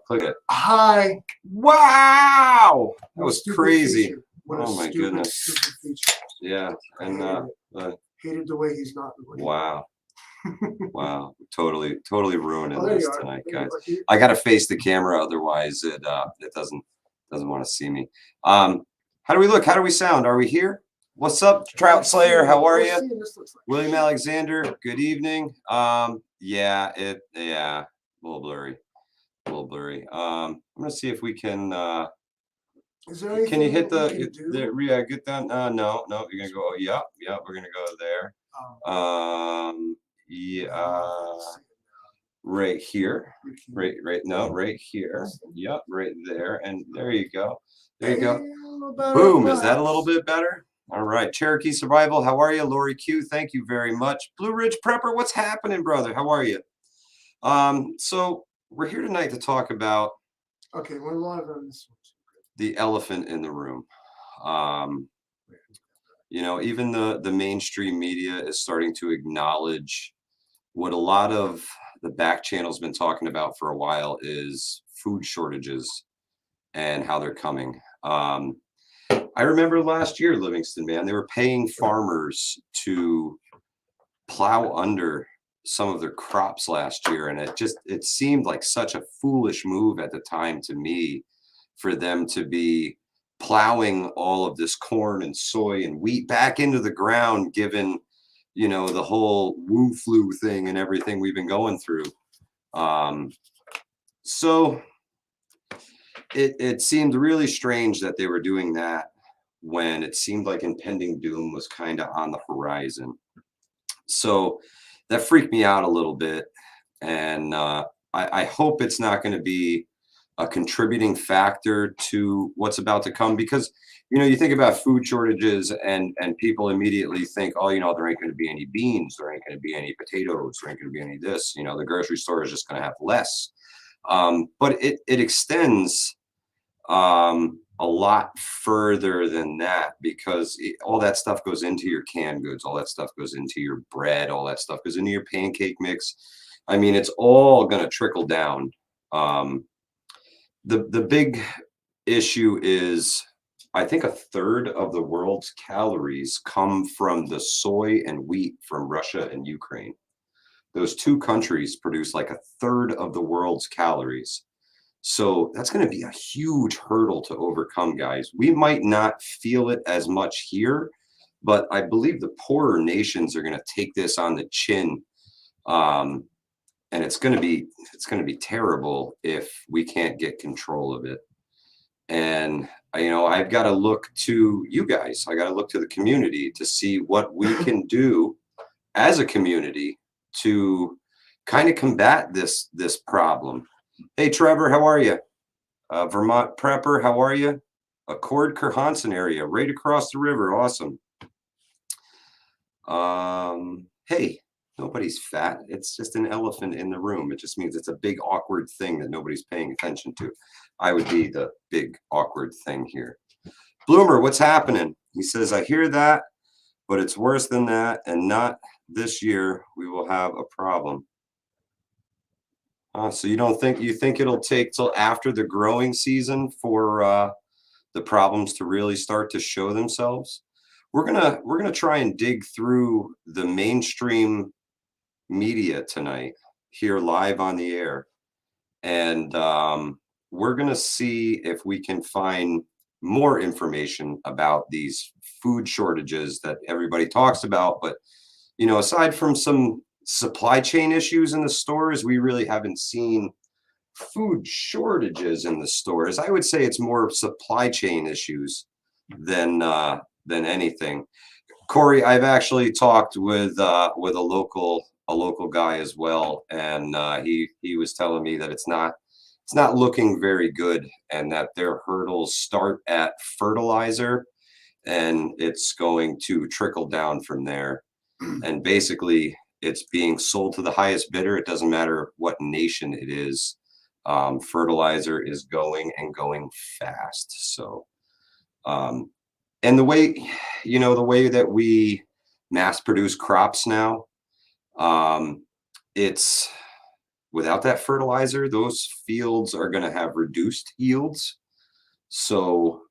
click it. Hi. Wow. That was crazy. Oh my goodness. Yeah. And hated the way he's not. Wow. Wow. Totally ruining this tonight, guys. I gotta face the camera, otherwise it doesn't want to see me. How do we look? How do we sound? Are we here? What's up, Trout Slayer? How are you? William Alexander, good evening. Yeah, a little blurry. I'm gonna see if we can can you hit the get down? No, you're gonna go, yeah, we're gonna go there. Right here. Right here. Yep, right there. And there you go. Boom. Is that a little bit better? All right. Cherokee Survival, how are you? Lori Q, thank you very much. Blue Ridge Prepper, what's happening, brother? How are you? So we're here tonight to talk about we're live on this one. The elephant in the room. Even the mainstream media is starting to acknowledge what a lot of the back channel's been talking about for a while is food shortages and how they're coming. I remember last year, Livingston, man, they were paying farmers to plow under some of their crops last year. And it seemed like such a foolish move at the time to me for them to be plowing all of this corn and soy and wheat back into the ground, given, the whole Wu flu thing and everything we've been going through. So it seemed really strange that they were doing that when it seemed like impending doom was kind of on the horizon. So that freaked me out a little bit. And I hope it's not going to be a contributing factor to what's about to come, because you think about food shortages and people immediately think, oh, there ain't going to be any beans, there ain't going to be any potatoes, there ain't going to be any this, the grocery store is just going to have less. But it extends a lot further than that, because all that stuff goes into your canned goods, all that stuff goes into your bread, all that stuff goes into your pancake mix. I mean, it's all going to trickle down. The big issue is, I think, a third of the world's calories come from the soy and wheat from Russia and Ukraine. Those two countries produce like a third of the world's calories. So that's going to be a huge hurdle to overcome, guys. We might not feel it as much here, but I believe the poorer nations are going to take this on the chin. And it's going to be terrible if we can't get control of it. And I've got to look to you guys. I got to look to the community to see what we can do as a community to kind of combat this problem. Hey, Trevor, how are you? Vermont Prepper, how are you? Accord Kerhansen area, right across the river. Awesome. Hey, nobody's fat. It's just an elephant in the room. It just means it's a big awkward thing that nobody's paying attention to. I would be the big awkward thing here. Bloomer, what's happening? He says, I hear that, but it's worse than that, and not this year. We will have a problem. So you think it'll take till after the growing season for the problems to really start to show themselves? We're gonna try and dig through the mainstream media tonight here live on the air, and we're gonna see if we can find more information about these food shortages that everybody talks about. But aside from some supply chain issues in the stores, we really haven't seen food shortages in the stores. I would say it's more supply chain issues than anything. Corey, I've actually talked with a local guy as well, and he was telling me that it's not looking very good, and that their hurdles start at fertilizer, and it's going to trickle down from there. And basically, it's being sold to the highest bidder. It doesn't matter what nation it is. Fertilizer is going fast. So, and the way that we mass produce crops now, without that fertilizer, those fields are going to have reduced yields. So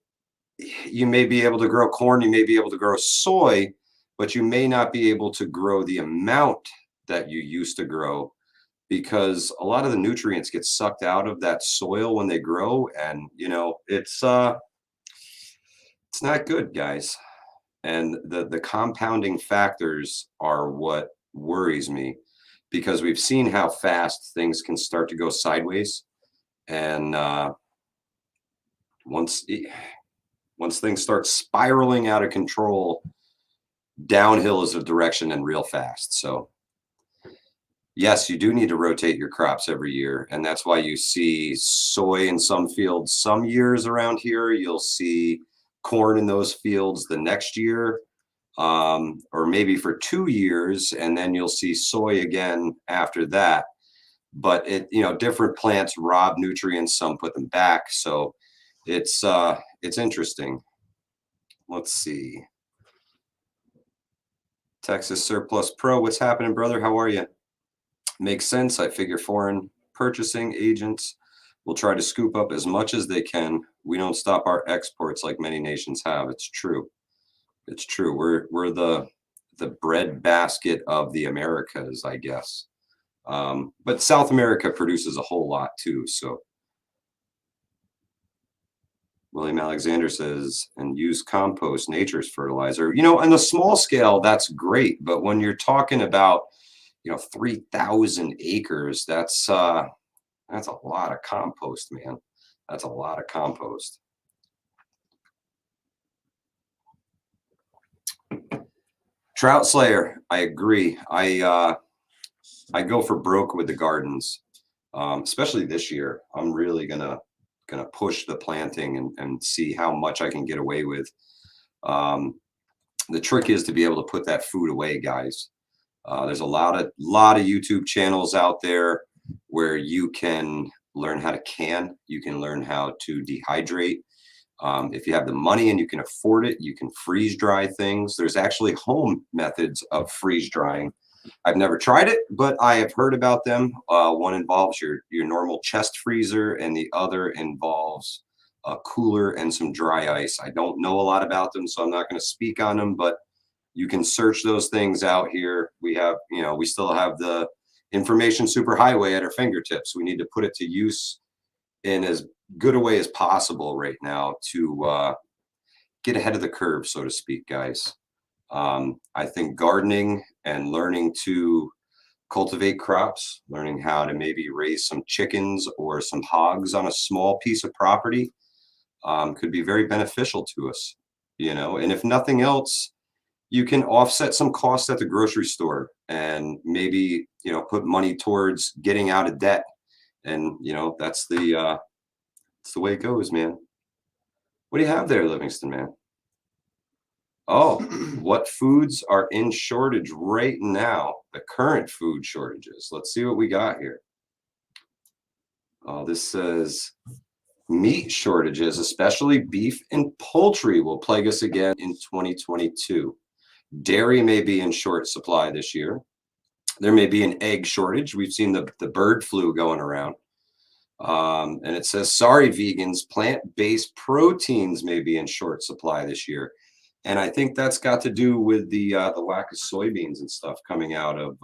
you may be able to grow corn, you may be able to grow soy, but you may not be able to grow the amount that you used to grow, because a lot of the nutrients get sucked out of that soil when they grow, and it's not good, guys. And the compounding factors are what worries me, because we've seen how fast things can start to go sideways. And once things start spiraling out of control, downhill is the direction and real fast. So yes, you do need to rotate your crops every year. And that's why you see soy in some fields some years around here. You'll see corn in those fields the next year, or maybe for 2 years, and then you'll see soy again after that. But different plants rob nutrients, some put them back. So it's interesting. Let's see. Texas Surplus Pro, what's happening, brother? How are you? Makes sense. I figure foreign purchasing agents will try to scoop up as much as they can. We don't stop our exports like many nations have. It's true. It's true. We're the bread basket of the Americas, I guess. But South America produces a whole lot too. So William Alexander says, and use compost, nature's fertilizer. On the small scale, that's great. But when you're talking about 3,000 acres, that's a lot of compost, man. That's a lot of compost. Trout Slayer, I agree. I go for broke with the gardens, especially this year. I'm really gonna push the planting and see how much I can get away with. The trick is to be able to put that food away, guys. There's a lot of YouTube channels out there where you can learn how to can. You can learn how to dehydrate. If you have the money and you can afford it, you can freeze dry things. There's actually home methods of freeze drying. I've never tried it, but I have heard about them. One involves your normal chest freezer, and the other involves a cooler and some dry ice. I don't know a lot about them, so I'm not going to speak on them, but you can search those things out here. We have, we still have the information superhighway at our fingertips. We need to put it to use in as good a way as possible right now to get ahead of the curve, so to speak, guys. I think gardening and learning to cultivate crops, learning how to maybe raise some chickens or some hogs on a small piece of property could be very beneficial to us, and if nothing else, you can offset some costs at the grocery store and maybe, put money towards getting out of debt. And, that's the way it goes, man. What do you have there, Livingston, man? Oh, what foods are in shortage right now? The current food shortages. Let's see what we got here. Oh, this says meat shortages, especially beef and poultry, will plague us again in 2022. Dairy may be in short supply this year. There may be an egg shortage. We've seen the bird flu going around. And it says, sorry, vegans, plant-based proteins may be in short supply this year. And I think that's got to do with the lack of soybeans and stuff coming out of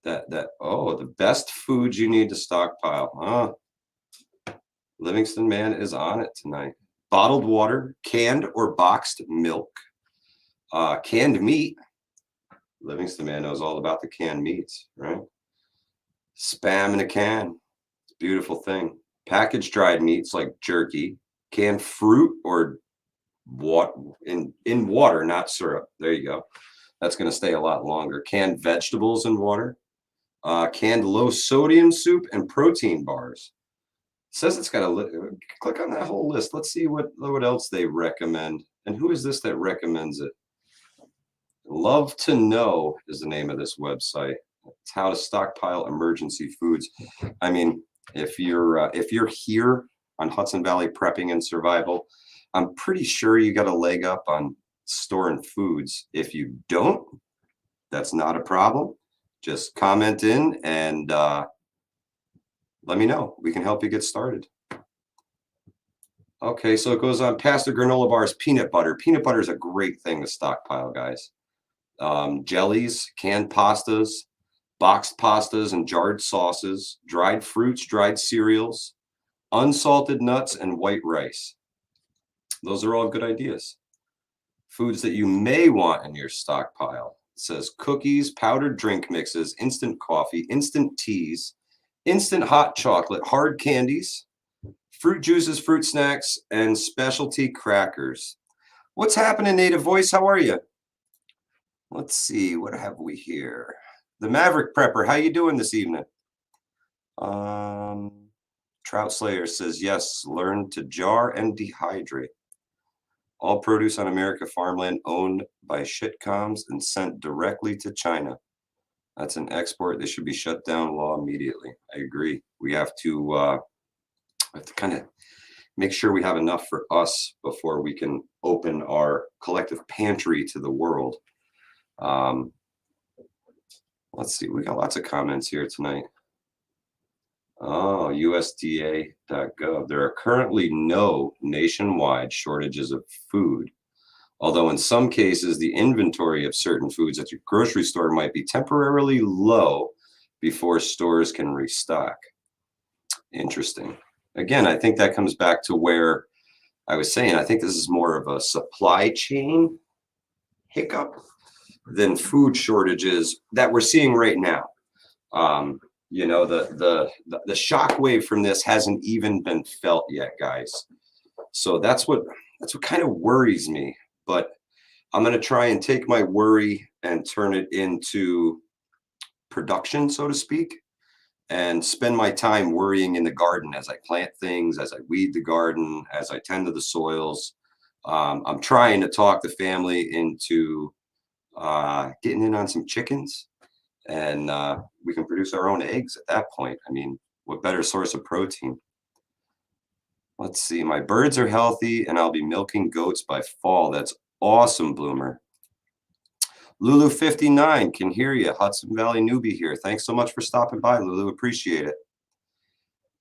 the best foods you need to stockpile. Livingston man is on it tonight. Bottled water, canned or boxed milk, canned meat. Livingston man knows all about the canned meats, right? Spam in a can. It's a beautiful thing. Packaged dried meats like jerky, canned fruit or in water, not syrup. There you go. That's going to stay a lot longer. Canned vegetables in water, canned low sodium soup, and protein bars. It says it's got a click on that whole list. Let's see what else they recommend. And who is this that recommends it? Love to Know is the name of this website. It's how to stockpile emergency foods. I mean, if you're here on Hudson Valley Prepping and Survival, I'm pretty sure you got a leg up on storing foods. If you don't, that's not a problem. Just comment in and let me know. We can help you get started. Okay, so it goes on past the granola bars, peanut butter. Peanut butter is a great thing to stockpile, guys. Jellies, canned pastas, boxed pastas and jarred sauces, dried fruits, dried cereals, unsalted nuts, and white rice. Those are all good ideas. Foods that you may want in your stockpile. It says cookies, powdered drink mixes, instant coffee, instant teas, instant hot chocolate, hard candies, fruit juices, fruit snacks, and specialty crackers. What's happening, Native Voice? How are you? Let's see, what have we here? The Maverick Prepper, how you doing this evening? Trout Slayer says, yes, learn to jar and dehydrate. All produce on America farmland owned by shitcoms and sent directly to China. That's an export. They should be shut down law immediately. I agree. We have to kind of make sure we have enough for us before we can open our collective pantry to the world. Let's see. We got lots of comments here tonight. Oh, USDA.gov. There are currently no nationwide shortages of food, although in some cases, the inventory of certain foods at your grocery store might be temporarily low before stores can restock. Interesting. Again, I think that comes back to where I was saying, I think this is more of a supply chain hiccup than food shortages that we're seeing right now. You know, the shockwave from this hasn't even been felt yet, guys. So that's what kind of worries me. But I'm going to try and take my worry and turn it into production, so to speak, and spend my time worrying in the garden as I plant things, as I weed the garden, as I tend to the soils. I'm trying to talk the family into getting in on some chickens, and we can produce our own eggs at that point. I mean, what better source of protein? Let's see. My birds are healthy, and I'll be milking goats by fall. That's awesome, Bloomer. Lulu 59 can hear you. Hudson Valley newbie here. Thanks so much for stopping by, Lulu. Appreciate it.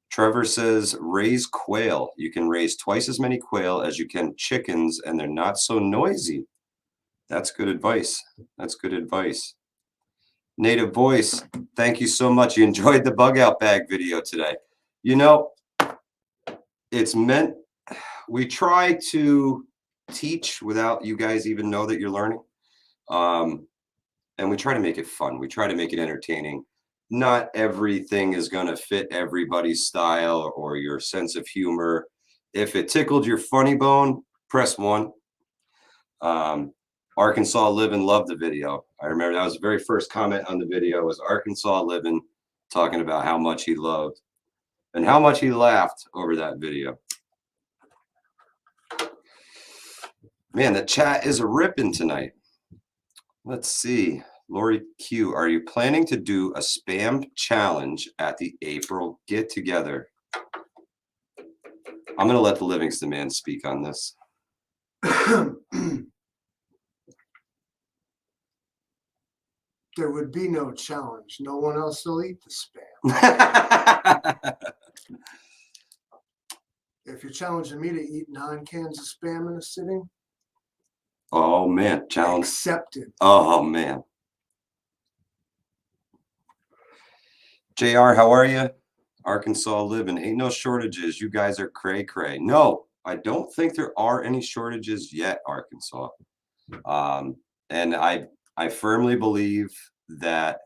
Trevor says, raise quail. You can raise twice as many quail as you can chickens, and they're not so noisy. That's good advice. That's good advice. Native Voice, thank you so much. You enjoyed the bug out bag video today. You know, it's meant, we try to teach without you guys even know that you're learning. And we try to make it fun. We try to make it entertaining. Not everything is going to fit everybody's style or your sense of humor. If it tickled your funny bone, press 1. Arkansas Living loved the video. I remember that was the very first comment on the video was Arkansas Living talking about how much he loved and how much he laughed over that video. Man, the chat is a ripping tonight. Let's see. Lori Q, are you planning to do a spam challenge at the April get together? I'm going to let the Livingston man speak on this. There would be no challenge. No one else will eat the spam. If you're challenging me to eat 9 cans of spam in a sitting, oh man, challenge accepted. Oh man. JR, how are you? Arkansas Living. Ain't no shortages. You guys are cray cray. No, I don't think there are any shortages yet, Arkansas. And I firmly believe that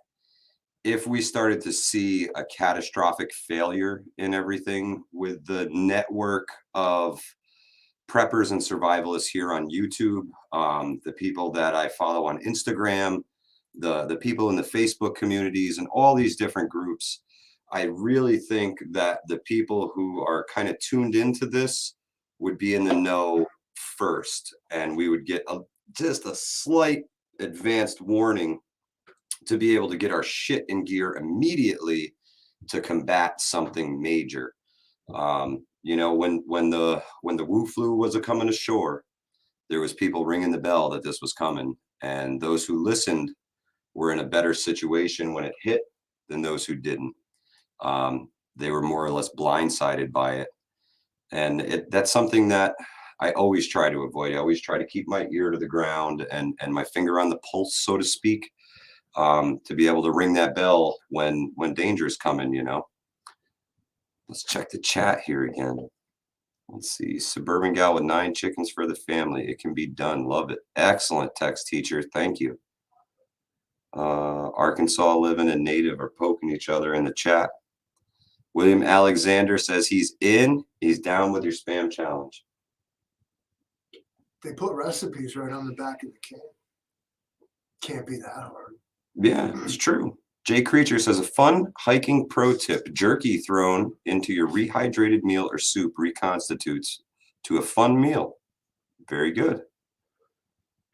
if we started to see a catastrophic failure in everything with the network of preppers and survivalists here on YouTube, the people that I follow on Instagram, the people in the Facebook communities and all these different groups, I really think that the people who are kind of tuned into this would be in the know first, and we would get just a slight advanced warning to be able to get our shit in gear immediately to combat something major. You know, when the Wu flu was a coming ashore, there was people ringing the bell that this was coming, and those who listened were in a better situation when it hit than those who didn't. they were more or less blindsided by it. And that's something that I always try to avoid. I always try to keep my ear to the ground and my finger on the pulse, so to speak, to be able to ring that bell when danger is coming, you know. Let's check the chat here again. Let's see. Suburban gal with 9 chickens for the family. It can be done. Love it. Excellent text, teacher. Thank you. Arkansas living and native are poking each other in the chat. William Alexander says he's in. He's down with your spam challenge. They put recipes right on the back of the can. Can't be that hard. Yeah, it's true. Jay Creature says a fun hiking pro tip: jerky thrown into your rehydrated meal or soup reconstitutes to a fun meal. Very good.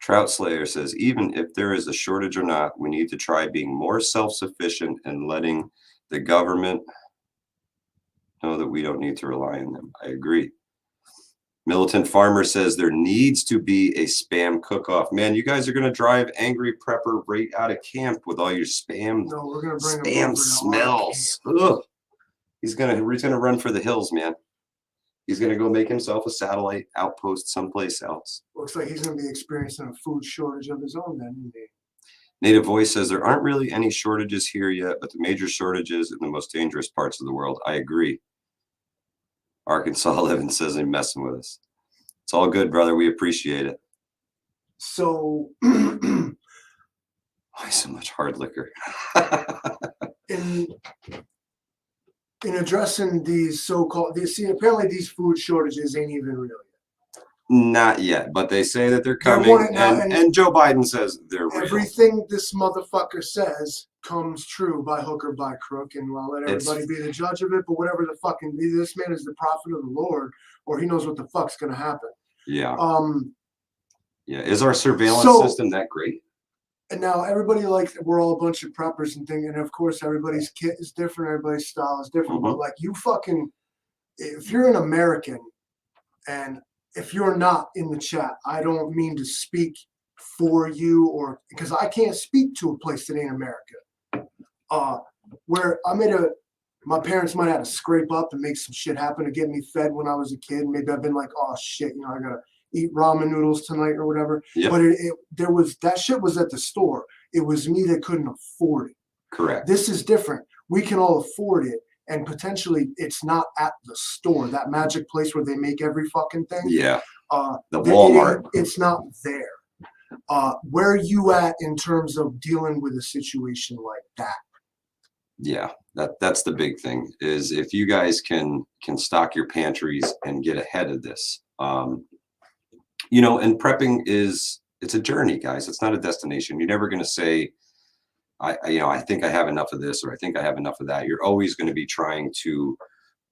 Trout Slayer says even if there is a shortage or not, we need to try being more self-sufficient and letting the government know that we don't need to rely on them. I agree. Militant Farmer says there needs to be a spam cook-off. Man, you guys are going to drive Angry Prepper right out of camp with all your spam. No, we're gonna bring spam smells. Ugh. He's gonna run for the hills, man. He's gonna go make himself a satellite outpost someplace else. Looks like he's gonna be experiencing a food shortage of his own then, isn't he? Native Voice says there aren't really any shortages here yet, but the major shortages in the most dangerous parts of the world. I agree. Arkansas Living says they're messing with us. It's all good, brother. We appreciate it. So Why so much hard liquor? in addressing these so-called, apparently these food shortages ain't even real yet. Not yet, but they say that they're They're coming, wanting now, and Joe Biden says they're real. Everything this motherfucker says comes true by hook or by crook, and I'll let everybody be the judge of it. But whatever the fucking, this man is the prophet of the Lord, or he knows what the fuck's gonna happen. Yeah. Yeah. Is our surveillance system that great? And now everybody, like, we're all a bunch of preppers and things, and of course everybody's kit is different, everybody's style is different. But like, you fucking, if you're an American, and if you're not in the chat, I don't mean to speak for you, or because I can't speak to a place that ain't America. Where my parents might have to scrape up and make some shit happen to get me fed when I was a kid. Maybe I've been like, oh shit, I gotta eat ramen noodles tonight or whatever. Yep. But that shit was at the store. It was me that couldn't afford it. Correct. This is different. We can all afford it. And potentially it's not at the store, that magic place where they make every fucking thing. Yeah. The Walmart. It's not there. Where are you at in terms of dealing with a situation like that? Yeah, that's the big thing, is if you guys can stock your pantries and get ahead of this. And prepping it's a journey, guys. It's not a destination. You're never going to say, I think I have enough of this, or I think I have enough of that. You're always going to be trying to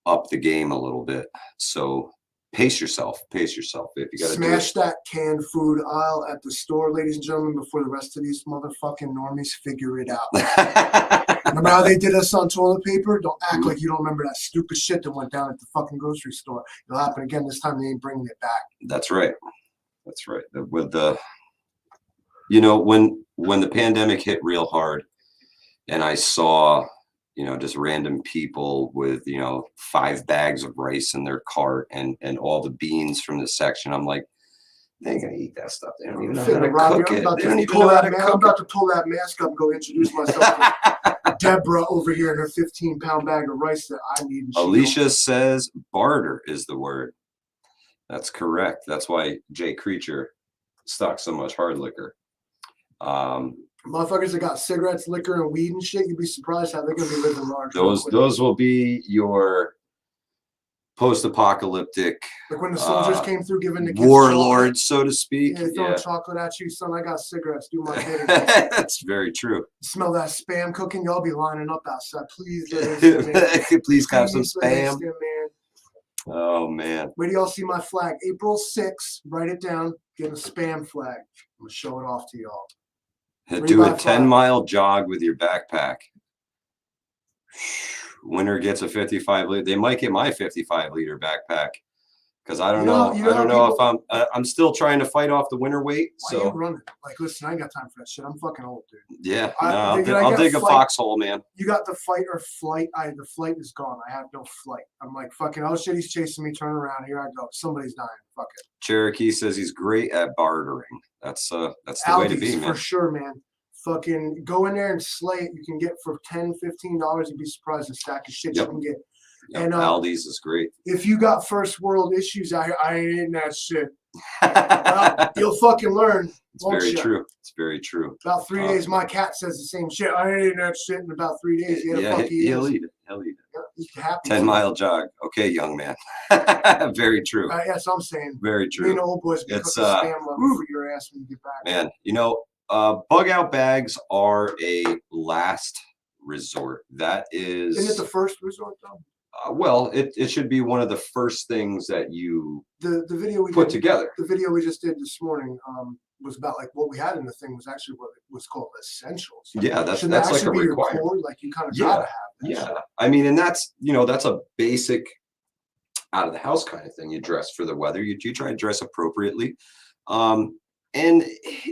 up the game a little bit. So pace yourself. If you got to smash that canned food aisle at the store, ladies and gentlemen, before the rest of these motherfucking normies figure it out. Remember how they did us on toilet paper? Don't act like you don't remember that stupid shit that went down at the fucking grocery store. It'll happen again this time. They ain't bringing it back. That's right. With when the pandemic hit real hard, and I saw, just random people with, 5 bags of rice in their cart and all the beans from the section, I'm like, they ain't gonna eat that stuff. They don't even know how to cook it. They don't even know how to cook it. I'm about to pull that mask up and go introduce myself to Deborah over here in her 15-pound bag of rice that I need. Alicia says barter is the word. That's correct. That's why Jay Creature stocks so much hard liquor. Motherfuckers that got cigarettes, liquor, and weed and shit, you'd be surprised how they're gonna be living large. Those will be your post-apocalyptic, like when the soldiers came through giving the kids warlords, so to speak. Yeah, throwing chocolate at you, son. I got cigarettes. Do my bidding. That's very true. Smell that spam cooking? Y'all be lining up outside. Please, please have some spam. Man. Oh man. Where do y'all see my flag? April 6th. Write it down. Get a spam flag. I'm gonna show it off to y'all. Do a 10-mile jog with your backpack. Winner gets a 55 liter. They might get my 55-liter backpack because I don't You know. know- you know I don't how know if I'm still trying to fight off the winter weight. Why are you So running? Like, listen, I ain't got time for that shit. I'm fucking old, dude. yeah, I- no, I'll, did I I'll get dig a fight- foxhole, man. You got the fight or flight. The flight is gone. I have no flight. I'm like, fucking, oh shit, he's chasing me. Turn around. Here I go. Somebody's dying. Fuck it. Cherokee says he's great at bartering. That's the way to be, Aldi's man. for sure, man. Fucking go in there and slay it. You can get for $10, $15. You'd be surprised the stack of shit Yep. you can get. Yep, And Aldi's is great. if you got first world issues out here, I ain't in that shit. Well, you'll fucking learn. It's won't very ya? true. It's very true. About 3 days, my cat says the same shit. I ain't in that shit in about 3 days. Yeah, the Yeah, fuck he he'll is. eat it. He'll eat it. Yeah, he's happy. 10-mile jog. Okay, young man. Very true. That's what I'm saying. Very Me and true. the old boys be It's, cooking spam love for your ass when you get back. Man, bug out bags are a last resort. That is, Isn't it the first resort though? well, it should be one of the first things that you The video we put did, together. the video we just did this morning was about like what we had in the thing was actually what it was called essentials. Yeah, that's Shouldn't that like a actually be your requirement. core? Like you kind of Yeah, gotta have that Yeah, shit. I mean, and that's that's a basic out of the house kind of thing. You dress for the weather. You try to dress appropriately, and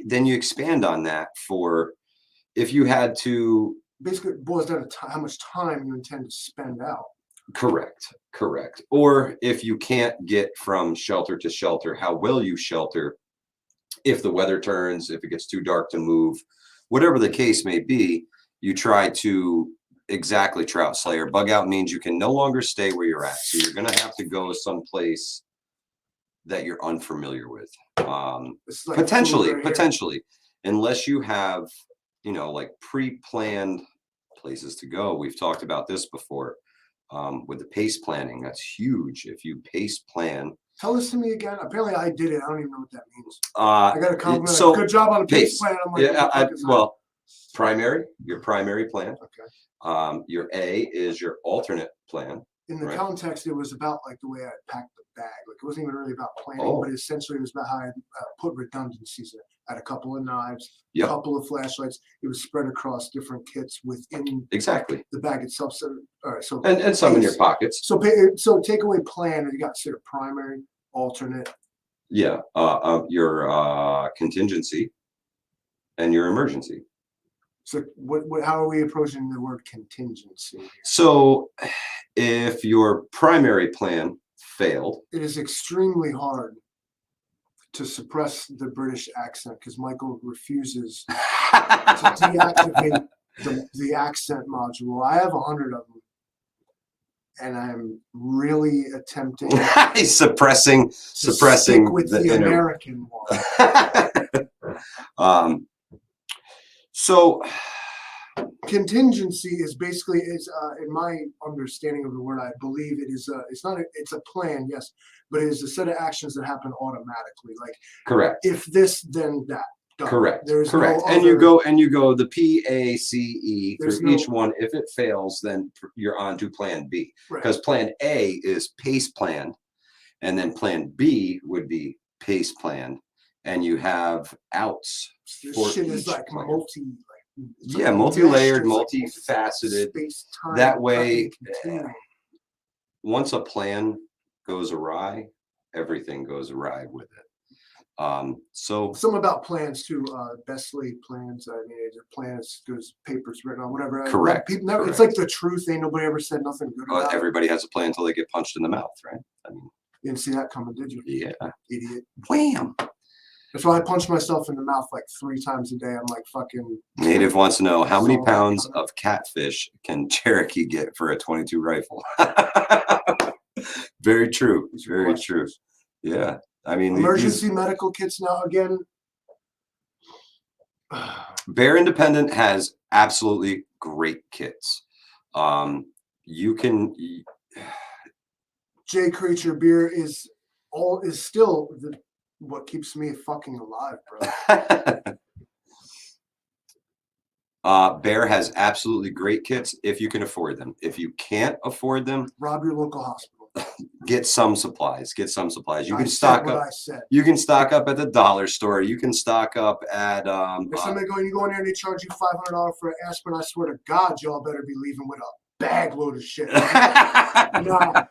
then you expand on that for if you had to. Basically, it boils down to how much time you intend to spend out. Correct. Or if you can't get from shelter to shelter, how will you shelter if the weather turns, if it gets too dark to move, whatever the case may be, you try to exactly trout slayer. Bug out means you can no longer stay where you're at. So you're going to have to go someplace that you're unfamiliar with. It's like Potentially, unless you have, like pre-planned places to go. We've talked about this before. With the pace planning, that's huge. If you pace plan, Tell this to me again. Apparently, I did it. I don't even know what that means. I got a compliment. so Good job on the pace pace. plan. I'm like, yeah, what the fuck is that? well, your primary plan. Okay. Your A is your alternate plan. In the Right. context, it was about like the way I packed the bag. Like it wasn't even really about planning, Oh. but essentially it was about how I put redundancies in it. I had a couple of knives, a Yep. couple of flashlights. It was spread across different kits within Exactly, the bag itself. So, all right, so and some in your pace. pockets. So takeaway plan. You got to say primary, alternate. Yeah, your contingency and your emergency. So what? How are we approaching the word contingency here? So if your primary plan failed, It is extremely hard to suppress the British accent because Michael refuses to deactivate the accent module. I have 100 of them, and I'm really attempting to suppressing stick with the the inner. American one. So Contingency is basically in my understanding of the word, I believe it is it's a plan, yes, but it is a set of actions that happen automatically. Like correct. if this, then that. Done. Correct. There's correct. no and other- you go the PACE There's through each no- one. If it fails, then you're on to plan B. Right. Because plan A is pace planned, and then plan B would be pace planned, and you have outs This for shit is each like plan. it's Yeah, like multi-layered, mesh, it's like multifaceted. space-time That way, fucking continuum. Once a plan goes awry, everything goes awry with it. So Some about plans too. Best laid plans. I mean, the plans. There's papers written on whatever. Correct, People never. It's correct. like the truth. Ain't nobody ever said nothing good about it. everybody has a plan until they get punched in the mouth, right? I mean, You didn't see that coming, did you? yeah. Idiot. Wham. That's why I punch myself in the mouth like 3 times a day. I'm like fucking. Native wants to know how many Saw that pounds coming. of catfish can Cherokee get for a 22 rifle? Very true. These are Very true. questions. Yeah. I mean, Emergency medical kits now again. Bear Independent has absolutely great kits. You can J Creature beer is still what keeps me fucking alive, bro. Bear has absolutely great kits if you can afford them. If you can't afford them, Rob your local hospital. get some supplies. You I can said stock what up. I said. You can stock up at the dollar store. You can stock up at If somebody you go in there and they charge you $500 for an aspirin, I swear to God, y'all better be leaving with bag load of shit. Nah,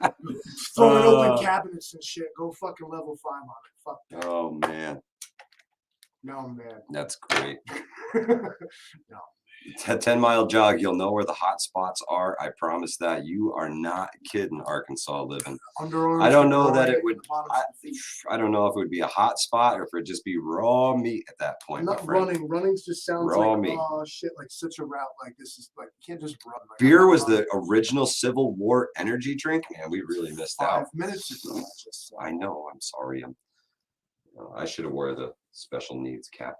throwing open cabinets and shit. Go fucking level 5 on it. Fuck that. Oh man, No, man. that's great. No. 10-mile jog, you'll know where the hot spots are. I promise that. You are not kidding, Arkansas living. Underarms. I don't know that it growing would. at the bottoms I, of the feet. I don't know if it would be a hot spot or if it'd just be raw meat at that point. my Not friend. running. Running just sounds Raw like meat. oh shit, like such a route. Like this is like you can't just run. Like, Beer I'm was not the original Civil War energy drink. Man, we really missed out. 5 minutes ago. I know. I'm sorry. I should have wore the special needs cap.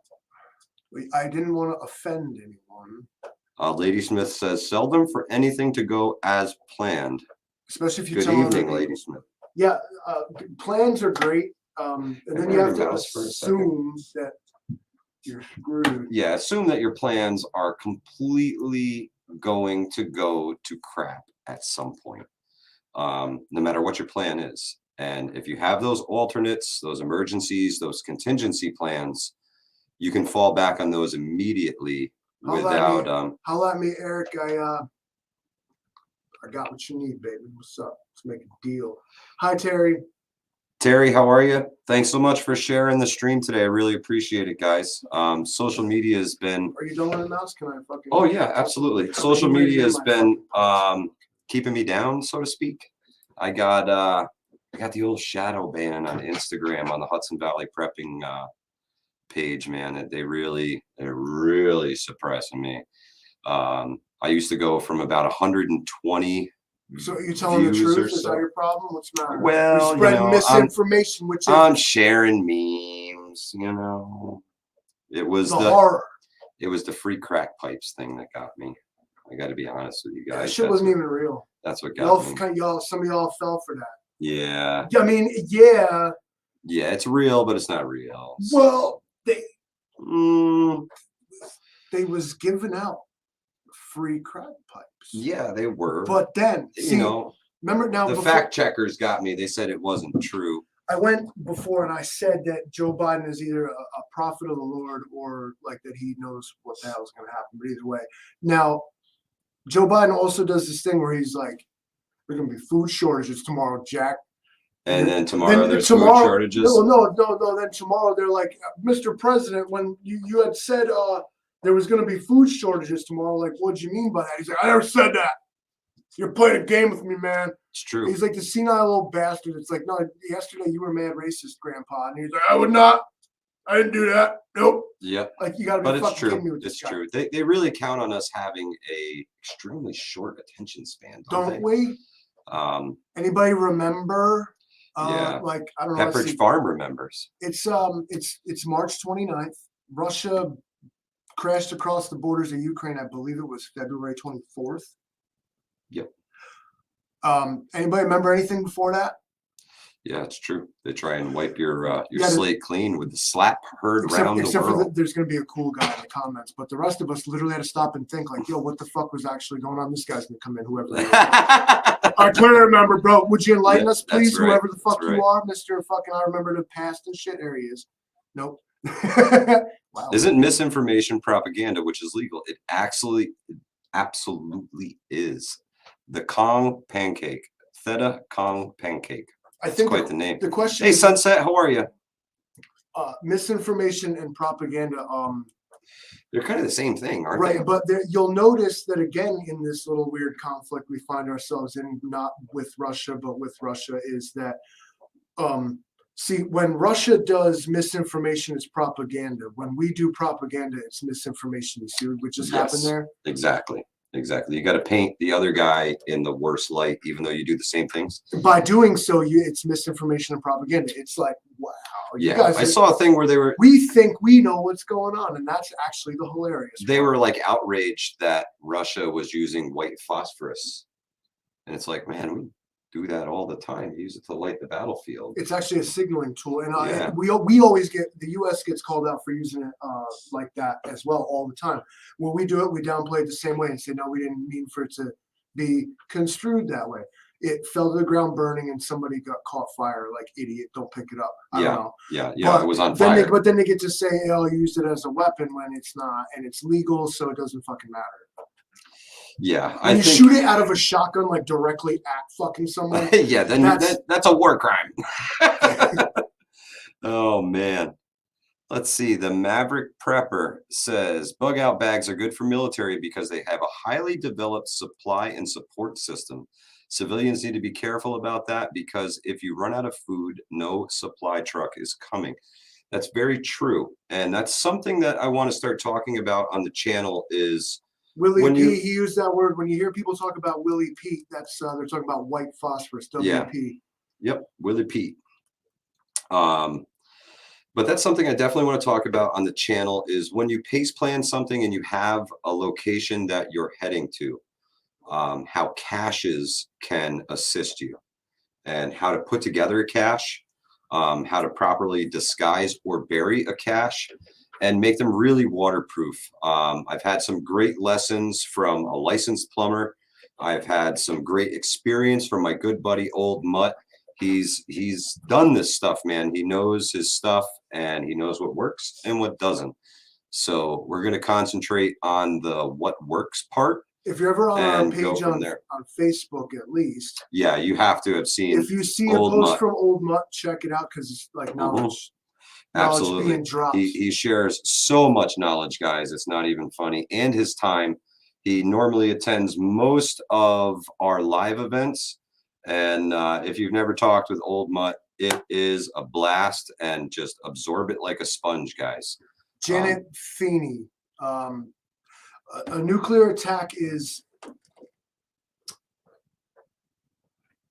I didn't want to offend anyone, Lady Smith says, seldom for anything to go as planned. especially if you Good tell them evening, that- Lady Smith. Yeah, plans are great, and then you have to Mouse for a second. assume that you're screwed. Yeah, assume that your plans are completely going to go to crap at some point, no matter what your plan is. And if you have those alternates, those emergencies, those contingency plans, you can fall back on those immediately How about without. Holla at me, Eric. I got what you need, baby. What's up? Let's make a deal. Hi, Terry. Terry, how are you? Thanks so much for sharing the stream today. I really appreciate it, guys. Social media has been. Are you done with it now? Can I fucking? Oh yeah, absolutely. Social You raise media it, has my been keeping me down, so to speak. I got the old shadow ban on Instagram on the Hudson Valley Prepping page, man. They're really suppressing me. I used to go from about 120. So you're telling the views or truth? Is so. that your problem? What's the matter? Well, You're you spreading know, misinformation, which is I'm sharing memes, you know. It was the horror. it was the free crack pipes thing that got me. I got to be honest with you That guys. shit wasn't even real. That's what Y'all, got me. some of y'all fell for that. Yeah, I mean, yeah. yeah, it's real, but it's not real. Well, Mm, they was giving out free crack pipes. yeah, they were. But then, you see, know, remember now, the before, fact checkers got me. They said it wasn't true. I went before and I said that Joe Biden is either a prophet of the Lord or like that he knows what the hell is going to happen. But either way, now Joe Biden also does this thing where he's like, "There's going to be food shortages tomorrow, Jack." And then tomorrow there's food shortages. No. Then tomorrow they're like, "Mr. President, when you had said there was going to be food shortages tomorrow, like, what do you mean by that?" He's like, "I never said that. You're playing a game with me, man." It's true. He's like the senile old bastard. It's like, no, yesterday you were mad racist, Grandpa, and he's like, "I would not. I didn't do that. Nope." Yep. Like you got to be But it's fucking kidding me true. with this It's guy. true. They really count on us having a extremely short attention span, don't Don't we? they? Anybody remember? Yeah. Like I don't know. let's Pepperidge see. Farm remembers. It's March 29th. Russia crashed across the borders of Ukraine. I believe it was February 24th. Yep. Anybody remember anything before that? Yeah, it's true. They try and wipe your Yeah, slate clean with the slap heard around the Except for world. there's going to be a cool guy in the comments, but the rest of us literally had to stop and think like, yo, what the fuck was actually going on? This guy's going to come in, whoever. He is. I clearly remember, bro. Would you enlighten Yeah, us, please? that's right. Whoever the fuck That's you right. are, Mr. Fucking I remember the past and shit. There he is. Nope. Wow. Isn't misinformation propaganda, which is legal? It absolutely is. The Kong pancake, Theta Kong pancake. I That's think quite the name. the question Hey, is Sunset, how are you? misinformation and propaganda. They're kind of the same thing, aren't Right, they? but you'll notice that again in this little weird conflict we find ourselves in, not with Russia, but with Russia, is that see, when Russia does misinformation, it's propaganda. When we do propaganda, it's misinformation. You see what just happened Yes. there? Exactly. You got to paint the other guy in the worst light, even though you do the same things. By doing so, it's misinformation and propaganda. It's like, wow, you Yeah, guys I saw a thing where we think we know what's going on, and that's actually the hilarious they part. were like outraged that Russia was using white phosphorus, and it's like, man, we do that all the time. We use it to light the battlefield. It's actually a signaling tool, and Yeah. we always get, the U.S. gets called out for using it like that as well all the time. When we do it, we downplay it the same way and say, no, we didn't mean for it to be construed that way. It fell to the ground burning, and somebody got caught fire. Like, idiot, don't pick it up. I don't know. Yeah, But it was on then fire. but then they get to say, oh, you used it as a weapon when it's not, and it's legal, so it doesn't fucking matter. Yeah, When I you think. shoot it out of a shotgun, like directly at fucking someone, Yeah, then that's that's a war crime. Oh man. Let's see. The Maverick Prepper says bug out bags are good for military because they have a highly developed supply and support system. Civilians need to be careful about that because if you run out of food, no supply truck is coming. That's very true. And that's something that I want to start talking about on the channel is Willie when P. you, He used that word. When you hear people talk about Willie P, that's they're talking about white phosphorus, yeah, WP. yep, Willie Pete. But that's something I definitely want to talk about on the channel is when you pace plan something and you have a location that you're heading to, how caches can assist you and how to put together a cache, how to properly disguise or bury a cache and make them really waterproof. I've had some great lessons from a licensed plumber. I've had some great experience from my good buddy, Old Mutt. He's done this stuff, man. He knows his stuff and he knows what works and what doesn't. So we're going to concentrate on the what works part If you're ever on our and go page from on there. Facebook, at least, Yeah, you have to have seen if you see a Old post Mutt. from Old Mutt, check it out because it's like knowledge Absolutely. being dropped. He shares so much knowledge, guys. It's not even funny. And his time. He normally attends most of our live events. And if you've never talked with Old Mutt, it is a blast and just absorb it like a sponge, guys. Janet Feeney. A nuclear attack is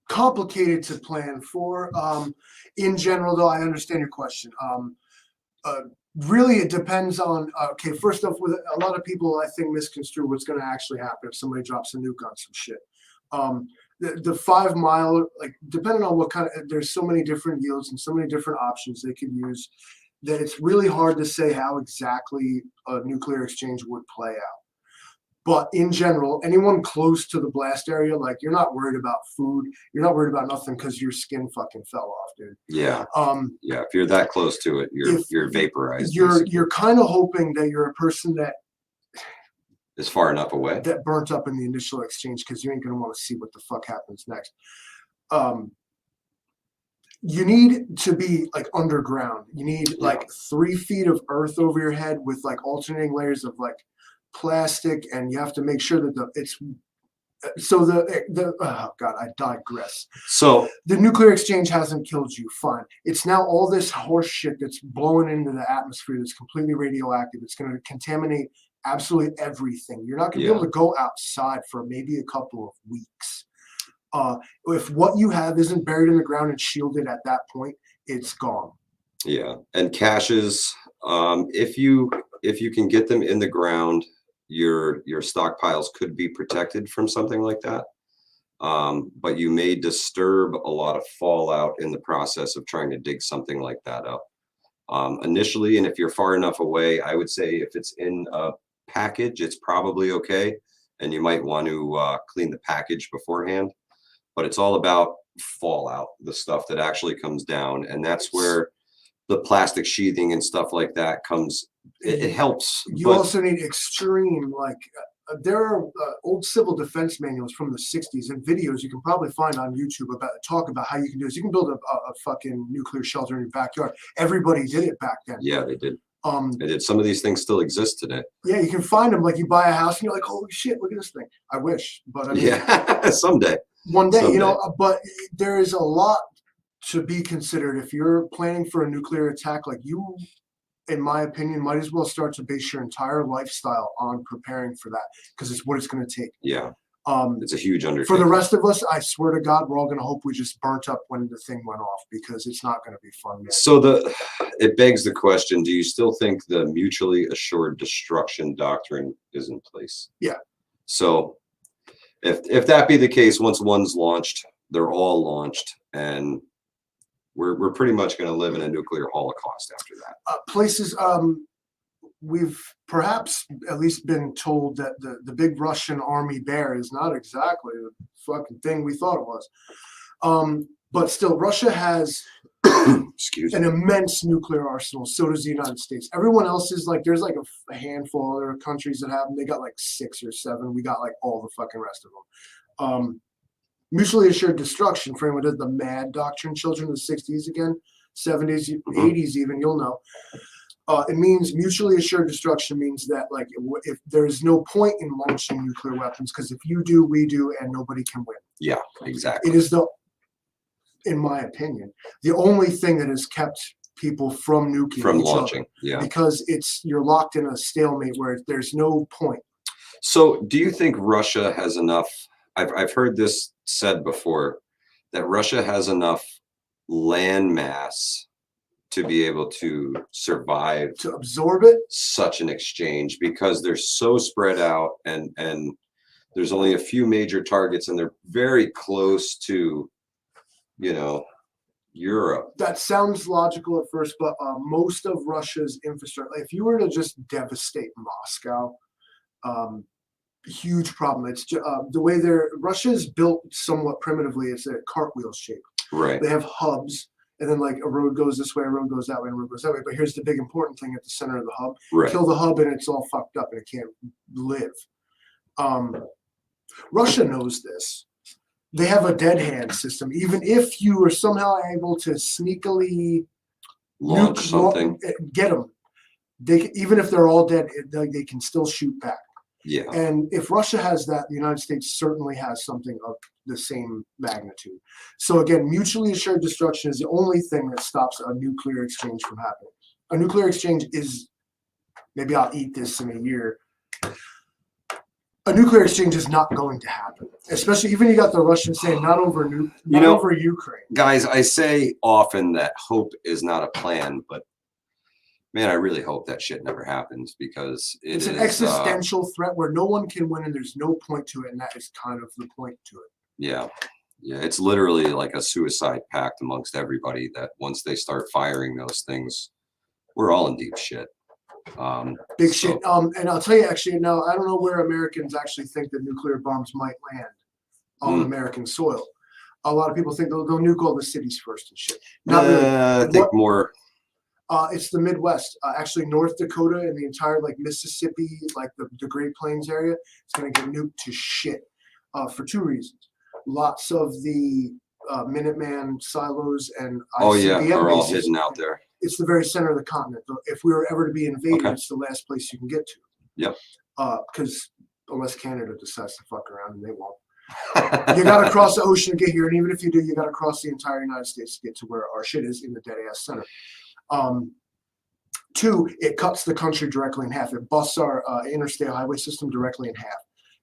complicated to plan for. In general, though, I understand your question. Really, it depends on. Okay, first off, with a lot of people, I think misconstrue what's going to actually happen if somebody drops a nuke on some shit. The 5 mile, like depending on what kind of, there's so many different yields and so many different options they could use that it's really hard to say how exactly a nuclear exchange would play out. But in general, anyone close to the blast area, like you're not worried about food, you're not worried about nothing because your skin fucking fell off, dude. Yeah. Yeah. If you're that close to it, you're vaporized. You're kind of hoping that you're a person that is far enough away that burnt up in the initial exchange because you ain't gonna want to see what the fuck happens next. You need to be like underground. You need like 3 feet of earth over your head with like alternating layers of like plastic, and you have to make sure that it's so the oh god, I digress. So the nuclear exchange hasn't killed you, fine. It's now all this horse shit that's blowing into the atmosphere that's completely radioactive. It's going to contaminate absolutely everything. You're not going to be able to go outside for maybe a couple of weeks. If what you have isn't buried in the ground and shielded at that point, it's gone. Yeah, and caches, if you can get them in the ground, your stockpiles could be protected from something like that. But you may disturb a lot of fallout in the process of trying to dig something like that up. Initially, and if you're far enough away, I would say if it's in a package, it's probably okay. And you might want to clean the package beforehand. But it's all about fallout, the stuff that actually comes down. And that's where the plastic sheathing and stuff like that comes. It helps. You also need extreme, like there are old civil defense manuals from the 60s and videos you can probably find on YouTube about how you can do this. You can build a fucking nuclear shelter in your backyard. Everybody did it back then. Yeah, they did. They did. Some of these things still exist today. Yeah, you can find them. Like you buy a house and you're like, holy shit, look at this thing. I wish, but I mean, yeah, someday. One day, you know. But there is a lot to be considered if you're planning for a nuclear attack. Like you, in my opinion, might as well start to base your entire lifestyle on preparing for that because it's what it's going to take. Yeah. It's a huge undertaking. For the rest of us, I swear to God, we're all going to hope we just burnt up when the thing went off because it's not going to be fun, man. So it begs the question, do you still think the mutually assured destruction doctrine is in place? Yeah. So if that be the case, once one's launched, they're all launched, and we're pretty much going to live in a nuclear holocaust after that. Places, we've perhaps at least been told that the big Russian army bear is not exactly the fucking thing we thought it was. But still, Russia has Excuse me. an immense nuclear arsenal. So does the United States. Everyone else is like, there's like a handful of other countries that have them. They got like 6 or 7. We got like all the fucking rest of them. Mutually assured destruction, for anyone who does the MAD doctrine, children of the 60s again, 70s, 80s even, you'll know. It means mutually assured destruction means that like if there's no point in launching nuclear weapons, because if you do, we do, and nobody can win. Yeah, exactly. It is in my opinion, the only thing that has kept people from nuking From each launching. other, Yeah. because you're locked in a stalemate where there's no point. So do you think Russia has enough? I've heard this said before, that Russia has enough land mass to be able to survive To absorb it, such an exchange, because they're so spread out, and there's only a few major targets, and they're very close to, you know, Europe. that sounds logical at first, but most of Russia's infrastructure, if you were to just devastate Moscow, huge problem. It's the way Russia's built somewhat primitively. It's a cartwheel shape. Right. They have hubs, and then like a road goes this way, a road goes that way, and a road goes that way. But here's the big important thing at the center of the hub. Right. Kill the hub and it's all fucked up and it can't live. Russia knows this. They have a dead hand system. Even if you are somehow able to sneakily Launch something. get them, even if they're all dead, they can still shoot back. Yeah. And if Russia has that, the United States certainly has something of the same magnitude. So again, mutually assured destruction is the only thing that stops a nuclear exchange from happening. A nuclear exchange is, maybe I'll eat this in a year. A nuclear exchange is not going to happen. Especially, even you got the Russians saying not over over Ukraine. Guys, I say often that hope is not a plan, but man, I really hope that shit never happens, because It's an existential threat where no one can win and there's no point to it, and that is kind of the point to it. Yeah. Yeah. It's literally like a suicide pact amongst everybody, that once they start firing those things, we're all in deep shit. Big shit. And I'll tell you, actually, now I don't know where Americans actually think that nuclear bombs might land on American soil. A lot of people think they'll nuke all the cities first and shit. Not really. I think more. It's the Midwest, actually North Dakota and the entire like Mississippi, like the Great Plains area. It's going to get nuked to shit for 2 reasons. Lots of the Minuteman silos and ICBM are all bases, hidden out there. It's the very center of the continent. If we were ever to be invaded, Okay. it's the last place you can get to. Yep. Because unless Canada decides to fuck around, and they won't. You got to cross the ocean to get here, and even if you do, you got to cross the entire United States to get to where our shit is in the dead ass center. 2, it cuts the country directly in half. It busts our interstate highway system directly in half.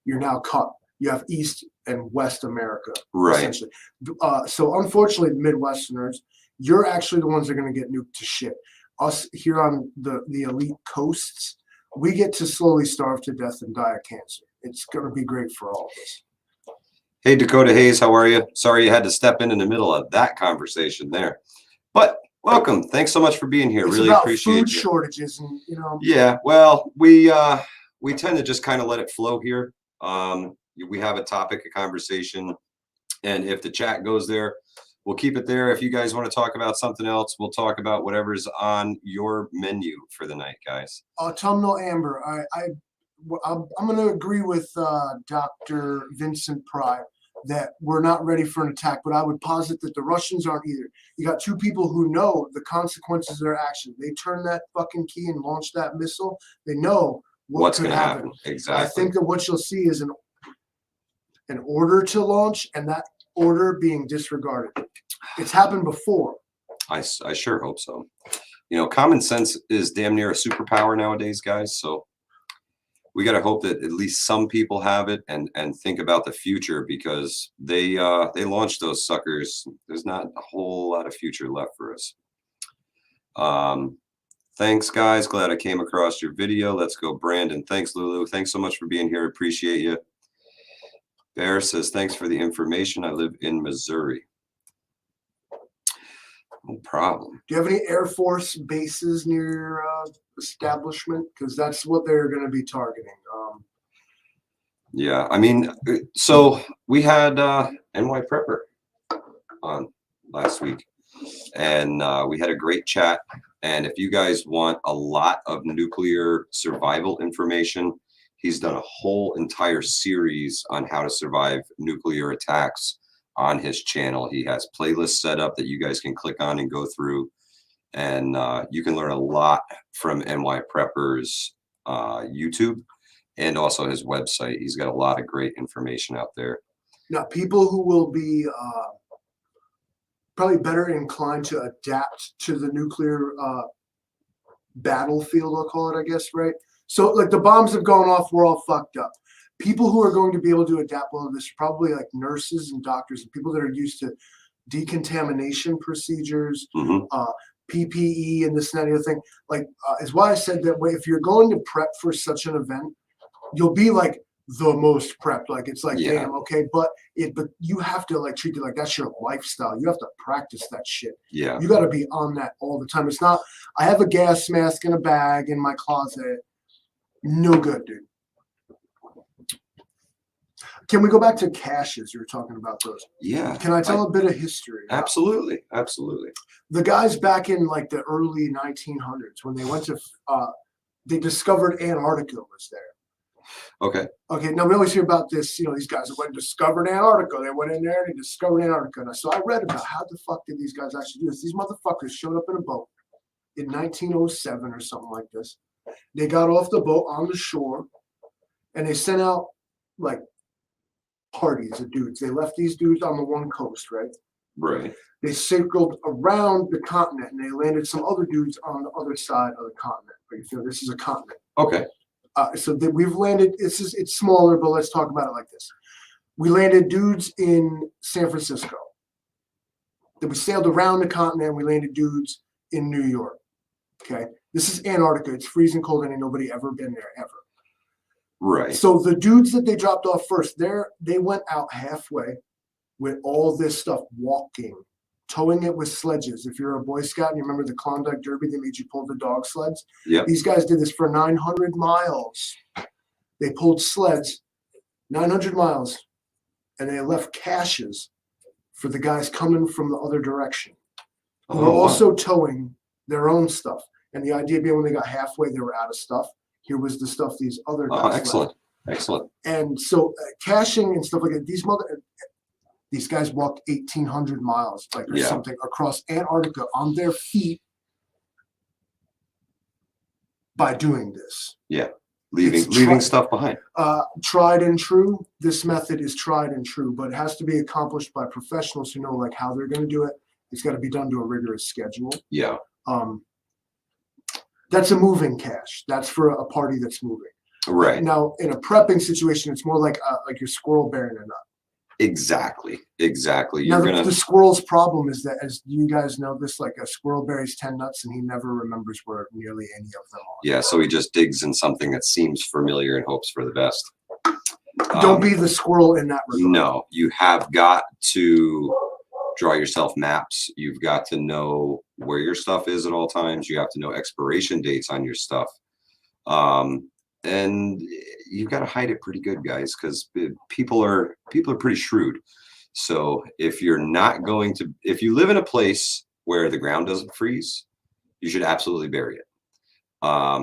You're now cut. You have East and West America, Right. essentially. So unfortunately, Midwesterners, you're actually the ones that are going to get nuked to shit. Us here on the elite coasts, we get to slowly starve to death and die of cancer. It's going to be great for all of us. Hey, Dakota Hayes, how are you? Sorry you had to step in the middle of that conversation there, but welcome. Thanks so much for being here. It's Really about appreciate food you. shortages, and Yeah, well, we tend to just kind of let it flow here. We have a topic of conversation, and if the chat goes there, we'll keep it there. If you guys want to talk about something else, we'll talk about whatever's on your menu for the night, guys. Autumnal Amber. I'm going to agree with Dr. Vincent Pry that we're not ready for an attack, but I would posit that the Russians aren't either. You got 2 people who know the consequences of their action. They turn that fucking key and launch that missile. They know What's could going to happen. Exactly. I think that what you'll see is an order to launch, and that order being disregarded. It's happened before. I sure hope so. You know, common sense is damn near a superpower nowadays, guys. So we got to hope that at least some people have it and think about the future, because they launched those suckers. There's not a whole lot of future left for us. Thanks, guys. Glad I came across your video. Let's go, Brandon. Thanks, Lulu. Thanks so much for being here. Appreciate you. Bear says, thanks for the information. I live in Missouri. No problem. Do you have any Air Force bases near your establishment? Because that's what they're going to be targeting. Yeah, I mean, so we had NY Prepper on last week. and we had a great chat. And if you guys want a lot of nuclear survival information, he's done a whole entire series on how to survive nuclear attacks on his channel. He has playlists set up that you guys can click on and go through, and you can learn a lot from NY Prepper's YouTube and also his website. He's got a lot of great information out there. Now, people who will be probably better inclined to adapt to the nuclear battlefield, I'll call it, I guess, right? So, like, the bombs have gone off, we're all fucked up. People who are going to be able to adapt well to this are probably like nurses and doctors and people that are used to decontamination procedures, PPE, and this and that other thing. Like, is why I said that way. If you're going to prep for such an event, you'll be like the most prepped. Like, it's like, Yeah. damn, okay, but you have to like treat it like that's your lifestyle. You have to practice that shit. Yeah. You got to be on that all the time. It's not, I have a gas mask in a bag in my closet. No good, dude. Can we go back to caches? You were talking about those. Yeah. Can I tell a bit of history? Absolutely. Absolutely. The guys back in like the early 1900s, when they went to, they discovered Antarctica was there. Okay. Okay, now we always hear about this, you know, these guys that went and discovered Antarctica. They went in there and they discovered Antarctica. And so I read about how the fuck did these guys actually do this? These motherfuckers showed up in a boat in 1907 or something like this. They got off the boat on the shore and they sent out like parties of dudes. They left these dudes on the one coast, right? Right. They circled around the continent and they landed some other dudes on the other side of the continent. Like, you feel this is a continent. Okay. So that we've landed, it's smaller, but let's talk about it like this. We landed dudes in San Francisco. Then we sailed around the continent. We landed dudes in New York. Okay. This is Antarctica. It's freezing cold and ain't nobody ever been there ever. Right. So the dudes that they dropped off first, they went out halfway with all this stuff walking, towing it with sledges. If you're a Boy Scout and you remember the Klondike Derby, they made you pull the dog sleds. Yep. These guys did this for 900 miles. They pulled sleds 900 miles and they left caches for the guys coming from the other direction who were also towing their own stuff. And the idea being when they got halfway, they were out of stuff. Here was the stuff these other guys left. Excellent. Excellent. And so caching and stuff like that, these guys walked 1,800 miles, like or something, across Antarctica on their feet by doing this. Yeah, leaving stuff behind. Tried and true. This method is tried and true, but it has to be accomplished by professionals who know like how they're going to do it. It's got to be done to a rigorous schedule. Yeah. That's a moving cache. That's for a party that's moving. Right. Now, in a prepping situation, it's more like your squirrel bearing a nut. Exactly. Now, the squirrel's problem is that, as you guys know, this like a squirrel buries 10 nuts and he never remembers where nearly any of them are. Yeah, so he just digs in something that seems familiar and hopes for the best. Don't be the squirrel in that regard. No, you have got to draw yourself maps. You've got to know where your stuff is at all times. You have to know expiration dates on your stuff. And you've got to hide it pretty good, guys, because people are pretty shrewd. So if you live in a place where the ground doesn't freeze, you should absolutely bury it.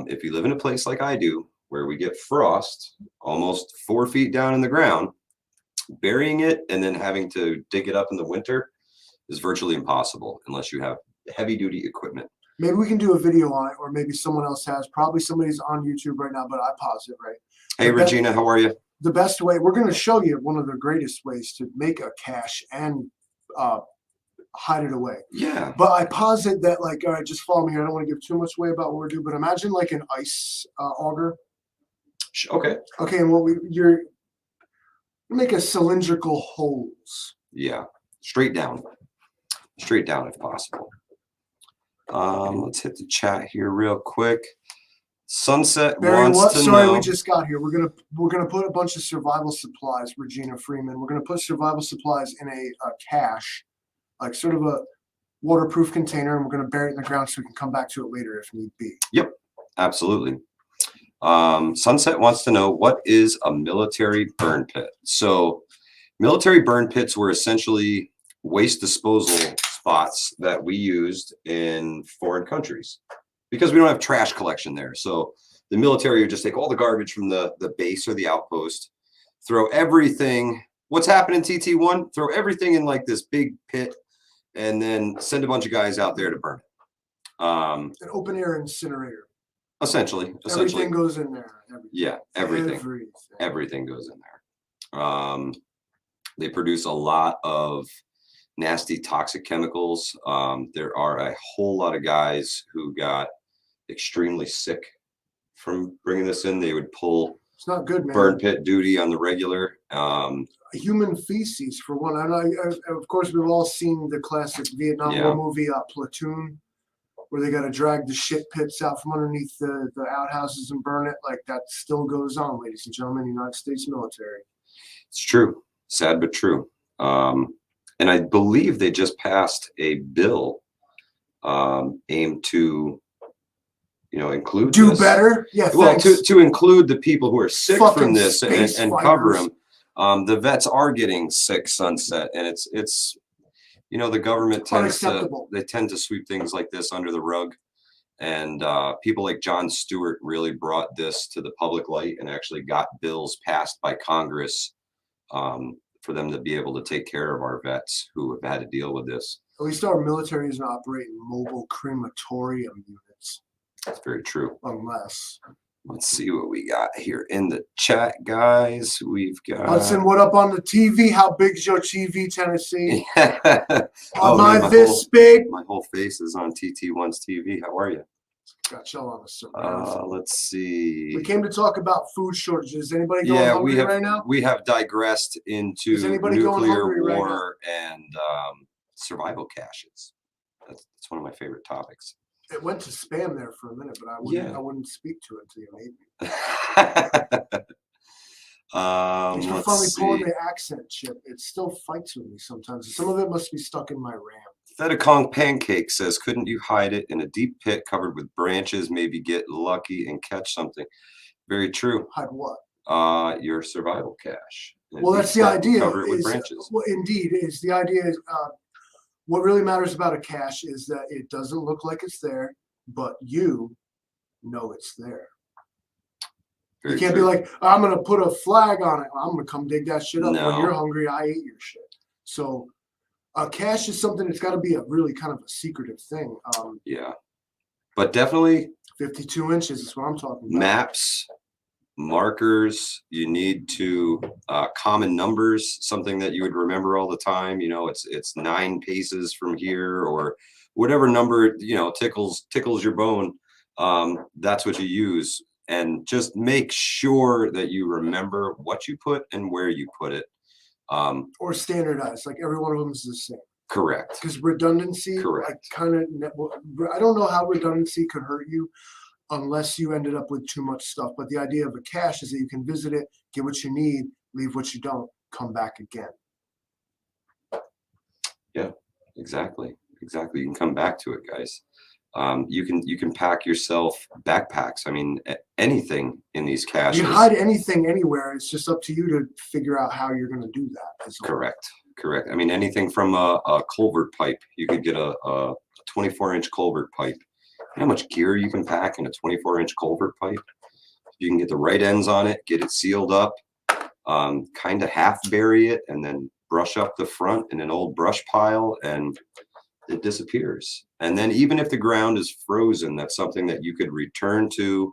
If you live in a place like I do, where we get frost almost 4 feet down in the ground, burying it and then having to dig it up in the winter is virtually impossible unless you have heavy duty equipment. Maybe we can do a video on it, or maybe someone else has. Probably somebody's on YouTube right now, but I pause it, right? Hey, Regina, how are you? The best way, we're going to show you one of the greatest ways to make a cache and hide it away. Yeah. But I posit that, like, all right, just follow me here. I don't want to give too much away about what we're doing, but imagine like an ice auger. Okay. Okay, and you're make a cylindrical holes. Yeah, straight down if possible. Let's hit the chat here real quick. Sunset Barry, wants to sorry, know. we just got here. We're gonna put a bunch of survival supplies, Regina Freeman. We're gonna put survival supplies in a cache, like sort of a waterproof container, and we're gonna bury it in the ground so we can come back to it later if need be. Yep, absolutely. Sunset wants to know, what is a military burn pit? So military burn pits were essentially waste disposal spots that we used in foreign countries because we don't have trash collection there. So the military would just take all the garbage from the base or the outpost, throw everything. What's happened in TT1? Throw everything in like this big pit, and then send a bunch of guys out there to burn it. An open air incinerator. Essentially, Everything goes in there. yeah, everything goes in there. They produce a lot of nasty toxic chemicals. There are a whole lot of guys who got extremely sick from bringing this in. They would pull It's not good, man. burn pit duty on the regular. Human feces, for one. Of course, we've all seen the classic Vietnam War movie, Platoon, where they got to drag the shit pits out from underneath the outhouses and burn it. Like, that still goes on, ladies and gentlemen, United States military. It's true. Sad but true. And I believe they just passed a bill aimed to, include do this. better. Yeah, well, thanks. to include the people who are sick Fucking from this and space cover fighters. them. The vets are getting sick sunset, and it's the government tends to Unacceptable. they tend to sweep things like this under the rug, and people like John Stewart really brought this to the public light and actually got bills passed by Congress for them to be able to take care of our vets who have had to deal with this. At least our military isn't operating mobile crematorium units. That's very true. Unless. Let's see what we got here in the chat, guys. We've got Hudson, what up on the TV? How big's your TV, Tennessee? Oh, my man, this big. my whole face is on TT1's TV. How are you? Got y'all on the surprise. Let's see. We came to talk about food shortages. Anybody going hungry right now? We have digressed into Is anybody going nuclear hungry right war and survival caches. That's one of my favorite topics. It went to spam there for a minute, but I wouldn't speak to it until you made me. Thanks for finally pulling the accent chip. It still fights with me sometimes. Some of it must be stuck in my RAM. Thedakong Pancake says, couldn't you hide it in a deep pit covered with branches, maybe get lucky and catch something? Very true. Hide what? Your survival cache. Well, that's the idea. Cover it with branches. Well, indeed, the idea is what really matters about a cache is that it doesn't look like it's there, but you know it's there. Very you can't true. be like, I'm going to put a flag on it. I'm going to come dig that shit up. No. When you're hungry, I ate your shit. So a cache is something that's got to be a really kind of a secretive thing. Yeah. But definitely 52 inches is what I'm talking about. maps, markers, you need to common numbers, something that you would remember all the time. It's 9 paces from here, or whatever number tickles your bone. That's what you use, and just make sure that you remember what you put and where you put it. Or standardized, like every one of them is the same. Correct. Because redundancy, Correct. I don't know how redundancy could hurt you unless you ended up with too much stuff. But the idea of a cache is that you can visit it, get what you need, leave what you don't, come back again. Yeah, exactly. You can come back to it, guys. You can pack yourself backpacks. I mean, anything in these caches. You can hide anything anywhere. It's just up to you to figure out how you're going to do that. Correct. I mean, anything from a culvert pipe. You could get a 24-inch culvert pipe. How much gear you can pack in a 24-inch culvert pipe? You can get the right ends on it, get it sealed up, kind of half bury it, and then brush up the front in an old brush pile, and it disappears. And then even if the ground is frozen, that's something that you could return to.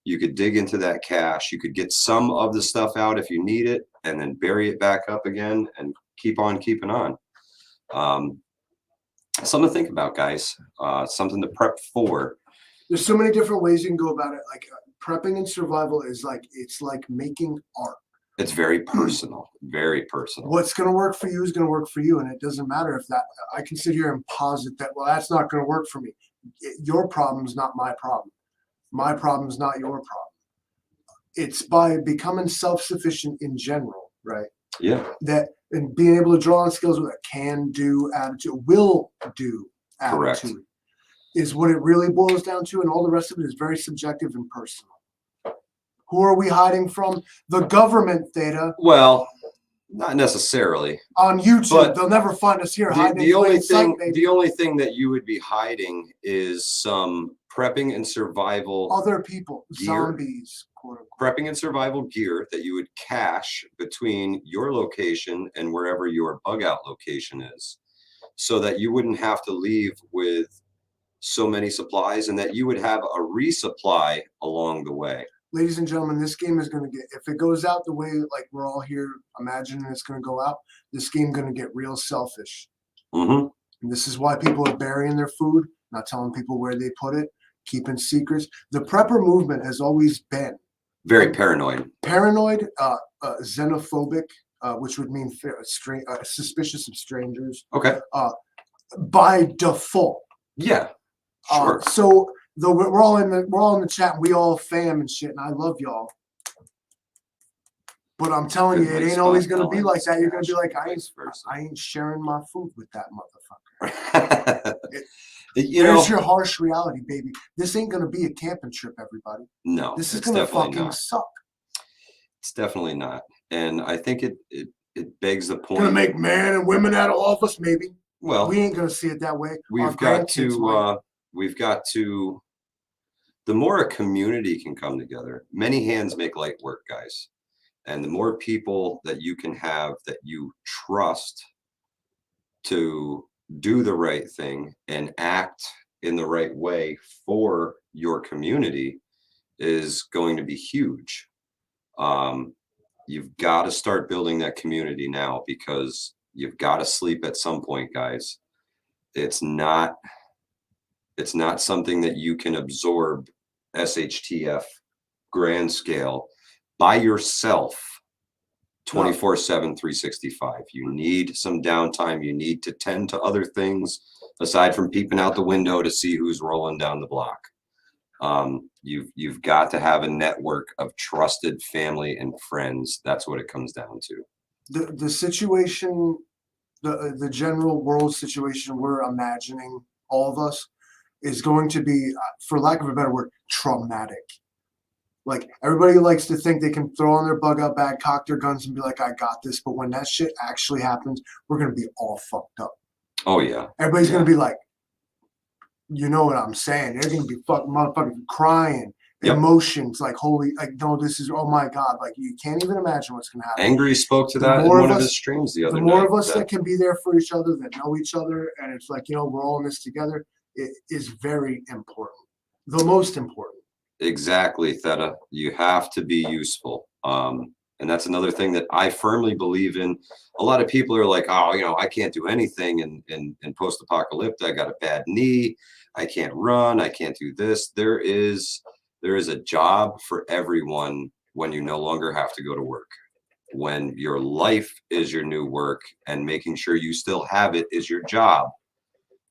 You could dig into that cache. You could get some of the stuff out if you need it, and then bury it back up again and keep on keeping on. Something to think about, guys. Something to prep for. There's so many different ways you can go about it. Like prepping and survival is it's like making art. It's very personal, very personal. What's going to work for you is going to work for you. And it doesn't matter if that, I can sit here and posit that, well, that's not going to work for me. Your problem is not my problem. My problem is not your problem. It's by becoming self-sufficient in general, right? Yeah. That and being able to draw on skills with a can-do attitude, will-do attitude. Correct. Is what it really boils down to. And all the rest of it is very subjective and personal. Who are we hiding from? The government, Theta. Well, Not necessarily. On YouTube, But they'll never find us here. The, hiding the in only plain sight, thing, baby. the only thing that you would be hiding is some prepping and survival, Other people, gear. zombies, quote unquote. prepping and survival gear that you would cache between your location and wherever your bug out location is, so that you wouldn't have to leave with so many supplies, and that you would have a resupply along the way. Ladies and gentlemen, this game is going to get, if it goes out the way like we're all here imagining it's going to go out, this game going to get real selfish. Mm-hmm. And this is why people are burying their food, not telling people where they put it, keeping secrets. The prepper movement has always been Very paranoid. paranoid, xenophobic, which would mean suspicious of strangers. Okay. By default. Yeah. Sure. So though we're all in the chat, and we all fam and shit, and I love y'all. But I'm telling you, it ain't always gonna be like that. You're gonna be like, I ain't sharing my food with that motherfucker. Here's your harsh reality, baby. This ain't gonna be a camping trip, everybody. No, this is gonna fucking suck. It's definitely not, and I think it begs the point. Gonna make men and women out of all of us, maybe. Well, we ain't gonna see it that way. We've got to. The more a community can come together, many hands make light work, guys. And the more people that you can have that you trust to do the right thing and act in the right way for your community is going to be huge. You've got to start building that community now, because you've got to sleep at some point, guys. It's not something that you can absorb SHTF grand scale by yourself 24/7, 365. You need some downtime. You need to tend to other things aside from peeping out the window to see who's rolling down the block. You've got to have a network of trusted family and friends. That's what it comes down to. The situation, the general world situation we're imagining, all of us, is going to be, for lack of a better word, traumatic. Like, everybody likes to think they can throw on their bug out bag, cock their guns, and be like, I got this. But when that shit actually happens, we're going to be all fucked up. Oh, yeah. Everybody's going to be like, you know what I'm saying? They're going to be fucking motherfucking crying. Yep. Emotions, like, holy, like, no, this is, oh my God. Like, you can't even imagine what's going to happen. Angry spoke to that in one of his streams the other night. The more of us that can be there for each other, that know each other, and it's like, you know, we're all in this together, it is very important. The most important. Exactly, Theta. You have to be useful. And that's another thing that I firmly believe in. A lot of people are like, oh, you know, I can't do anything in post-apocalyptic. I got a bad knee. I can't run. I can't do this. There is a job for everyone when you no longer have to go to work. When your life is your new work and making sure you still have it is your job,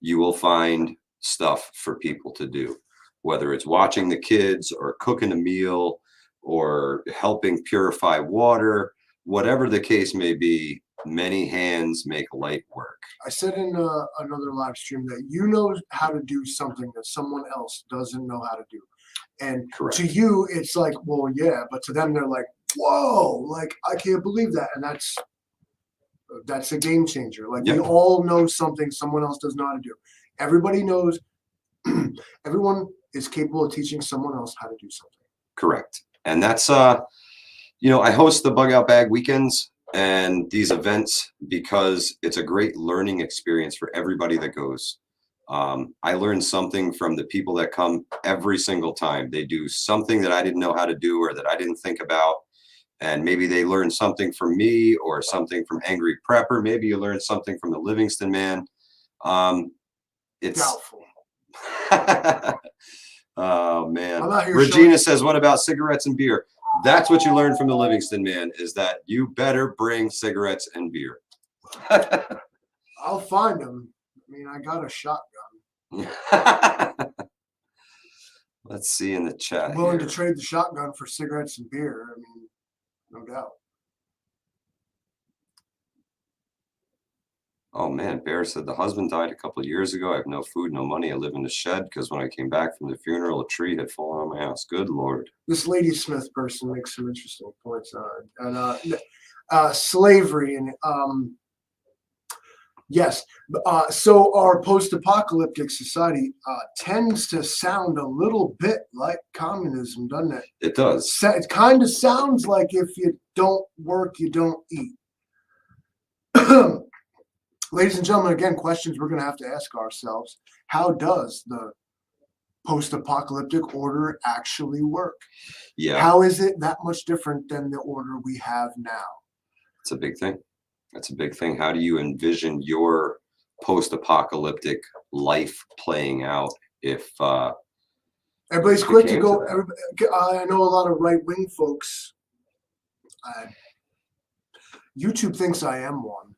you will find stuff for people to do. Whether it's watching the kids or cooking a meal or helping purify water, whatever the case may be, many hands make light work. I said in another live stream that you know how to do something that someone else doesn't know how to do. And correct. To you, it's like, well, yeah, but to them, they're like, whoa, like, I can't believe that. And that's a game changer. Like, we all know something someone else does not know how to do. Everybody knows, everyone is capable of teaching someone else how to do something. Correct. And that's, you know, I host the Bug Out Bag weekends and these events because it's a great learning experience for everybody that goes. I learn something from the people that come every single time. They do something that I didn't know how to do or that I didn't think about. And maybe they learn something from me or something from Angry Prepper. Maybe you learn something from the Livingston Man. It's doubtful. Oh man. Regina says, what about cigarettes and beer? That's what you learn from the Livingston Man, is that you better bring cigarettes and beer. I'll find them. I mean, I got a shotgun. Let's see in the chat. I'm willing to trade the shotgun for cigarettes and beer. I mean, no doubt. Oh man, Bear said the husband died a couple of years ago. I have no food, no money. I live in a shed because when I came back from the funeral, a tree had fallen on my house. Good Lord. This Lady Smith person makes some interesting points. And slavery, and yes. So our post-apocalyptic society tends to sound a little bit like communism, doesn't it? It does. It kind of sounds like if you don't work, you don't eat. Ladies and gentlemen, again, questions we're going to have to ask ourselves. How does the post-apocalyptic order actually work? Yeah. How is it that much different than the order we have now? It's a big thing. That's a big thing. How do you envision your post-apocalyptic life playing out if Everybody's it quick to came go. to I know a lot of right-wing folks. YouTube thinks I am one.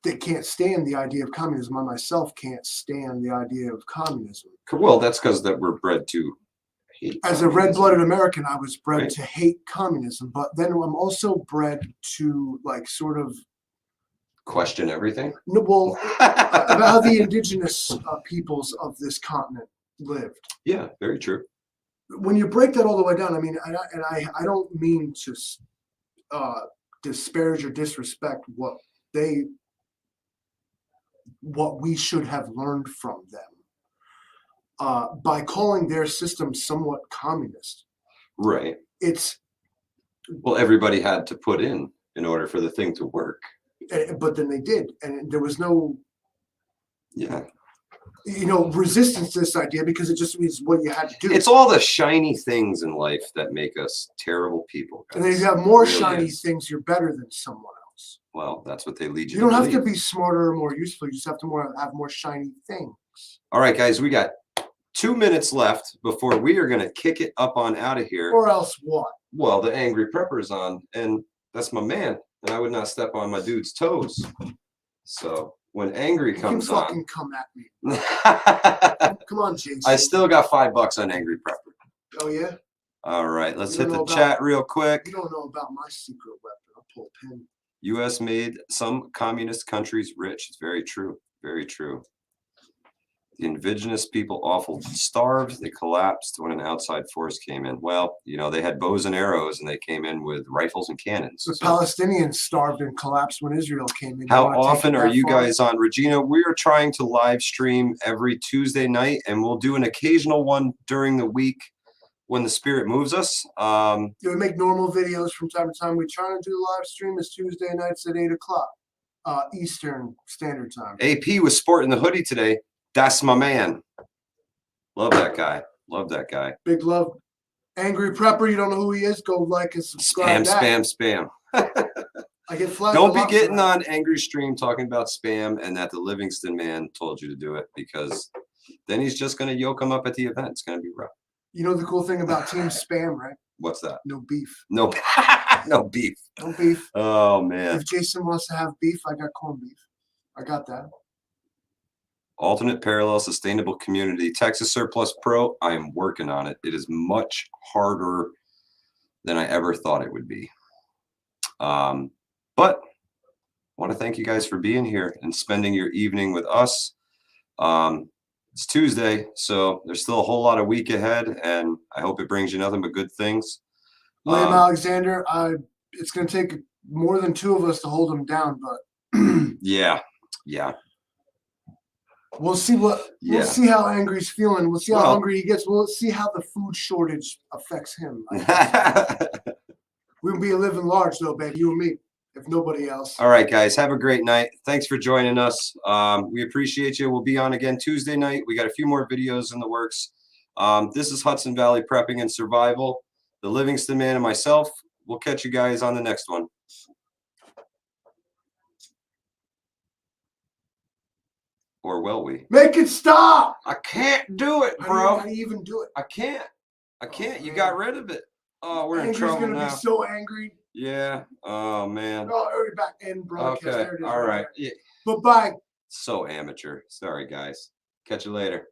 They can't stand the idea of communism. I myself can't stand the idea of communism. well, that's because that we're bred to hate As a communism. red-blooded American, I was bred Right. to hate communism, but then I'm also bred to like sort of Question everything. well about how the indigenous peoples of this continent lived. Yeah, very true. When you break that all the way down, I mean, I don't mean to disparage or disrespect what we should have learned from them by calling their system somewhat communist. Right. It's Well, everybody had to put in order for the thing to work. but then they did, and there was no Yeah. resistance to this idea because it just is what you had to do. It's all the shiny things in life that make us terrible people. And then if guys. you have more It really shiny is. things, you're better than someone else. Well, that's what they lead you. You don't have to believe. be smarter or more useful. You just have to have more shiny things. All right, guys, we got 2 minutes left before we are going to kick it up on out of here. Or else what? Well, the Angry Prepper's on, and that's my man, and I would not step on my dude's toes. So when Angry You comes can fucking on, come at me. Come on, Jason. I still got $5 on Angry Prepper. Oh yeah. All right, let's You hit don't the know about- chat real quick. You don't know about my secret weapon. I'll pull a pin. U.S. made some communist countries rich. It's very true. Very true. The indigenous people awful starved. They collapsed when an outside force came in. Well, they had bows and arrows, and they came in with rifles and cannons. The So Palestinians starved and collapsed when Israel came in. You how wanna take often it are that you far? guys on? Regina, we are trying to live stream every Tuesday night, and we'll do an occasional one during the week when the spirit moves us. We make normal videos from time to time. We try to do live stream is Tuesday nights at 8:00 Eastern Standard Time. AP was sporting the hoodie today. That's my man. Love that guy. Love that guy. Big love. Angry Prepper, you don't know who he is? Go like and subscribe. Spam. I get flagged. Don't a be lot for getting that. on Angry Stream talking about spam and that the Livingston man told you to do it, because then he's just going to yoke him up at the event. It's going to be rough. You know the cool thing about Team Spam, right? What's that? No beef. No, no beef. No beef. Oh, man. If Jason wants to have beef, I got corned beef. I got that. Alternate parallel sustainable community. Texas Surplus Pro. I am working on it. It is much harder than I ever thought it would be. But I want to thank you guys for being here and spending your evening with us. It's Tuesday, so there's still a whole lot of week ahead, and I hope it brings you nothing but good things. William Alexander, it's going to take more than two of us to hold him down, but Yeah. we'll see Yeah. we'll see how angry he's feeling. We'll see how Well- hungry he gets. We'll see how the food shortage affects him. We'll be living large though, baby, you and me, if nobody else. All right, guys, have a great night. Thanks for joining us. We appreciate you. We'll be on again Tuesday night. We got a few more videos in the works. This is Hudson Valley Prepping and Survival, the Livingston Man and myself. We'll catch you guys on the next one. Or will we? Make it stop! I can't do it, How bro. do you even do it? I can't. You man. got rid of it. Oh, we're in Angry's trouble gonna now. be so angry. Yeah. Oh, man. Oh, we're back in broadcast. Okay. There it is. All right. Yeah. Bye-bye. So amateur. Sorry, guys. Catch you later.